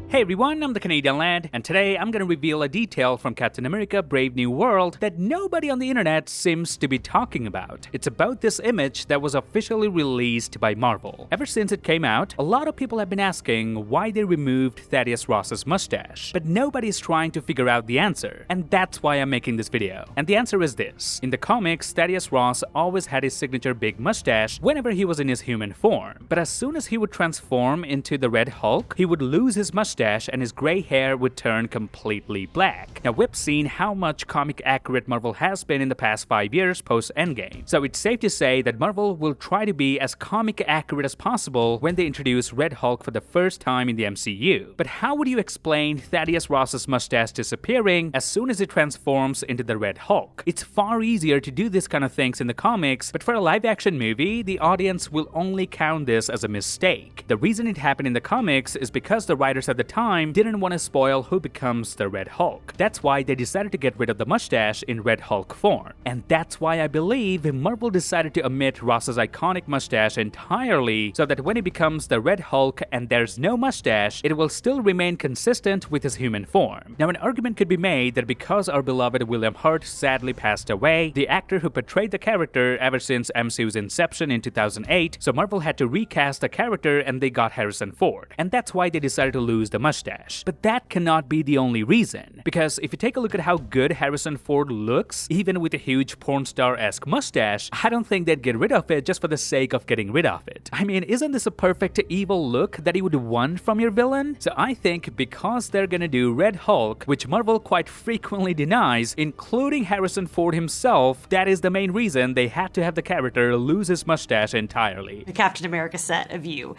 Hey everyone, I'm the Canadian Lad, and today I'm gonna reveal a detail from Captain America Brave New World that nobody on the internet seems to be talking about. It's about this image that was officially released by Marvel. Ever since it came out, a lot of people have been asking why they removed Thaddeus Ross's mustache, but nobody's trying to figure out the answer, and that's why I'm making this video. And the answer is this. In the comics, Thaddeus Ross always had his signature big mustache whenever he was in his human form, but as soon as he would transform into the Red Hulk, he would lose his mustache and his gray hair would turn completely black. Now we've seen how much comic accurate Marvel has been in the past 5 years post-Endgame, so it's safe to say that Marvel will try to be as comic accurate as possible when they introduce Red Hulk for the first time in the MCU. But how would you explain Thaddeus Ross's mustache disappearing as soon as it transforms into the Red Hulk? It's far easier to do this kind of things in the comics, but for a live-action movie, the audience will only count this as a mistake. The reason it happened in the comics is because the writers at the time didn't want to spoil who becomes the Red Hulk. That's why they decided to get rid of the mustache in Red Hulk form. And that's why I believe Marvel decided to omit Ross's iconic mustache entirely so that when he becomes the Red Hulk and there's no mustache, it will still remain consistent with his human form. Now an argument could be made that because our beloved William Hurt sadly passed away, the actor who portrayed the character ever since MCU's inception in 2008, so Marvel had to recast the character and they got Harrison Ford. And that's why they decided to lose the mustache. But that cannot be the only reason, because if you take a look at how good Harrison Ford looks, even with a huge porn star-esque mustache, I don't think they'd get rid of it just for the sake of getting rid of it. I mean, isn't this a perfect evil look that you would want from your villain? So I think because they're gonna do Red Hulk, which Marvel quite frequently denies, including Harrison Ford himself, that is the main reason they had to have the character lose his mustache entirely. The Captain America set of you.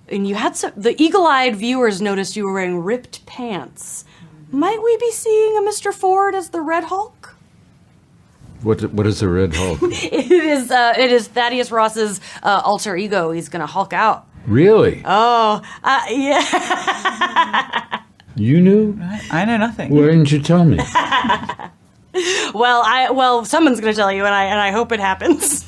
And you had the eagle-eyed viewers noticed you were wearing ripped pants. Might we be seeing a Mr. Ford as the Red Hulk? What is the Red Hulk? It is Thaddeus Ross's alter ego. He's gonna Hulk out. Really? Oh, yeah. You knew? I know nothing. Why didn't you tell me? Well, someone's gonna tell you, and I hope it happens.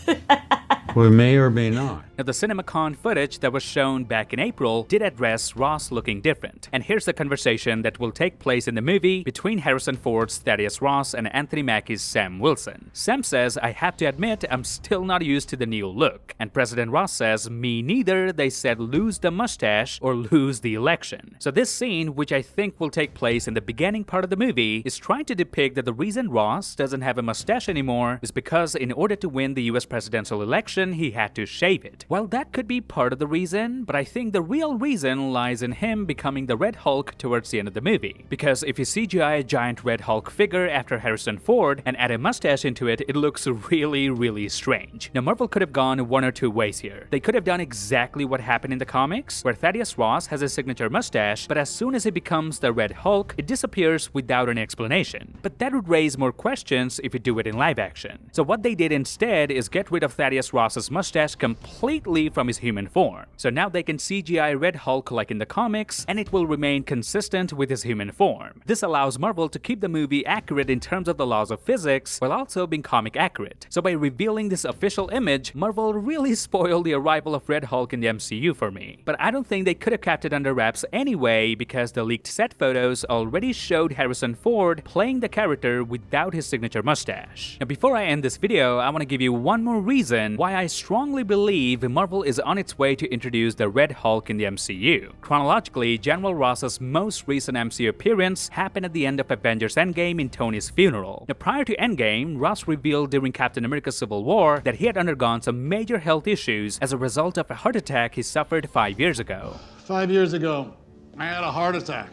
Well, it may or may not. Now, the CinemaCon footage that was shown back in April did address Ross looking different. And here's the conversation that will take place in the movie between Harrison Ford's Thaddeus Ross and Anthony Mackie's Sam Wilson. Sam says, "I have to admit, I'm still not used to the new look." And President Ross says, "Me neither. They said lose the mustache or lose the election." So this scene, which I think will take place in the beginning part of the movie, is trying to depict that the reason Ross doesn't have a mustache anymore is because in order to win the US presidential election, he had to shave it. Well, that could be part of the reason, but I think the real reason lies in him becoming the Red Hulk towards the end of the movie. Because if you CGI a giant Red Hulk figure after Harrison Ford and add a mustache into it, it looks really strange. Now, Marvel could have gone one or two ways here. They could have done exactly what happened in the comics, where Thaddeus Ross has a signature mustache, but as soon as he becomes the Red Hulk, it disappears without an explanation. But that would raise more questions if you do it in live action. So what they did instead is get rid of Thaddeus Ross's mustache completely from his human form. So now they can CGI Red Hulk like in the comics, and it will remain consistent with his human form. This allows Marvel to keep the movie accurate in terms of the laws of physics, while also being comic accurate. So by revealing this official image, Marvel really spoiled the arrival of Red Hulk in the MCU for me. But I don't think they could have kept it under wraps anyway, because the leaked set photos already showed Harrison Ford playing the character without his signature mustache. Now before I end this video, I want to give you one more reason why I strongly believe Marvel is on its way to introduce the Red Hulk in the MCU. Chronologically, General Ross's most recent MCU appearance happened at the end of Avengers Endgame in Tony's funeral. Now, prior to Endgame, Ross revealed during Captain America Civil War that he had undergone some major health issues as a result of a heart attack he suffered 5 years ago. 5 years ago, I had a heart attack.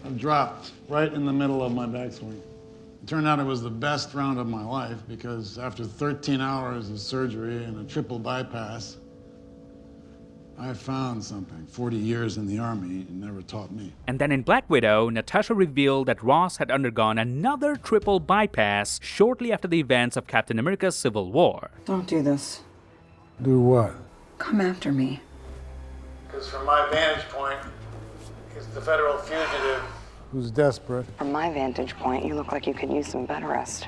I dropped right in the middle of my backswing. It turned out it was the best round of my life because after 13 hours of surgery and a triple bypass, I found something 40 years in the Army never taught me. And then in Black Widow, Natasha revealed that Ross had undergone another triple bypass shortly after the events of Captain America Civil War. Don't do this. Do what? Come after me. Because from my vantage point, he's the federal fugitive who's desperate. From my vantage point, you look like you could use some bed rest.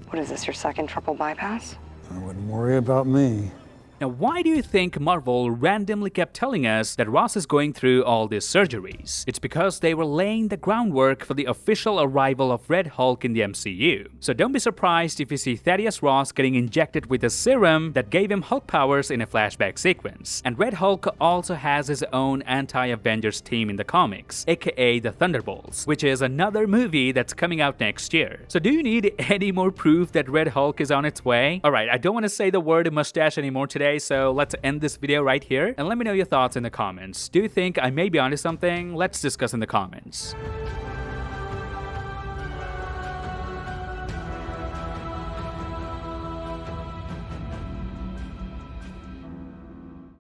What is this, your second triple bypass? I wouldn't worry about me. Now, why do you think Marvel randomly kept telling us that Ross is going through all these surgeries? It's because they were laying the groundwork for the official arrival of Red Hulk in the MCU. So don't be surprised if you see Thaddeus Ross getting injected with a serum that gave him Hulk powers in a flashback sequence. And Red Hulk also has his own anti-Avengers team in the comics, aka the Thunderbolts, which is another movie that's coming out next year. So do you need any more proof that Red Hulk is on its way? Alright, I don't want to say the word mustache anymore today, so let's end this video right here and let me know your thoughts in the comments. Do you think I may be onto something? Let's discuss in the comments.